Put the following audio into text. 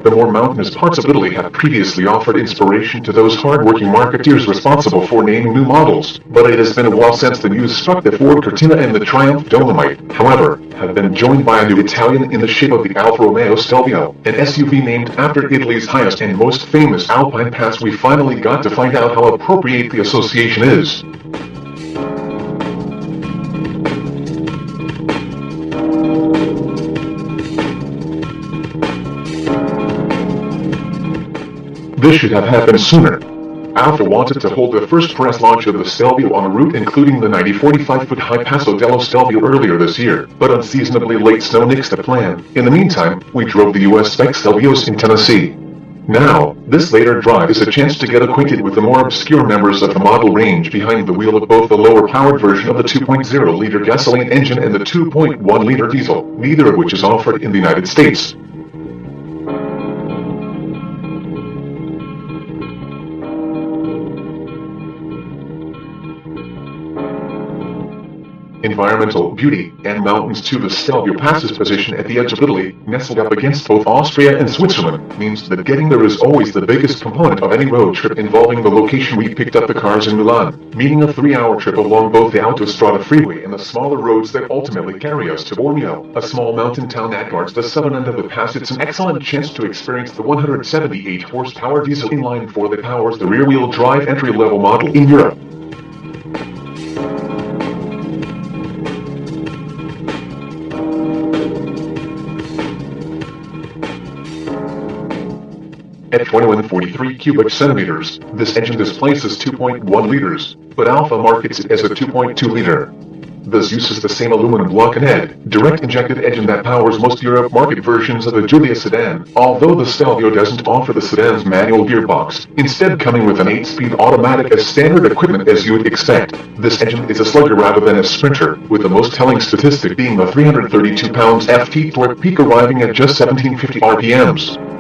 The more mountainous parts of Italy have previously offered inspiration to those hard-working marketeers responsible for naming new models, but it has been a while since the news struck that Ford Cortina and the Triumph Dolomite, however, have been joined by a new Italian in the shape of the Alfa Romeo Stelvio, an SUV named after Italy's highest and most famous Alpine pass. We finally got to find out how appropriate the association is. This should have happened sooner. Alfa wanted to hold the first press launch of the Stelvio on a route including the 45-foot-high Passo dello Stelvio earlier this year, but unseasonably late snow nixed the plan. In the meantime, we drove the US Spec Stelvios in Tennessee. Now, this later drive is a chance to get acquainted with the more obscure members of the model range behind the wheel of both the lower-powered version of the 2.0-liter gasoline engine and the 2.1-liter diesel, neither of which is offered in the United States. Environmental beauty and mountains too. The Stelvio Pass's position at the edge of Italy, nestled up against both Austria and Switzerland, means that getting there is always the biggest component of any road trip involving the location. We picked up the cars in Milan, meaning a 3-hour trip along both the Autostrada freeway and the smaller roads that ultimately carry us to Bormio, a small mountain town that guards the southern end of the pass. It's an excellent chance to experience the 178 horsepower diesel inline-4 that powers the rear-wheel drive entry-level model in Europe. At 2143 cubic centimeters, this engine displaces 2.1 liters, but Alfa markets it as a 2.2-liter. This uses the same aluminum block and head, direct-injected engine that powers most Europe market versions of the Giulia sedan, although the Stelvio doesn't offer the sedan's manual gearbox, instead coming with an 8-speed automatic as standard equipment as you would expect. This engine is a slugger rather than a sprinter, with the most telling statistic being the 332 pounds FT torque peak arriving at just 1750 RPMs.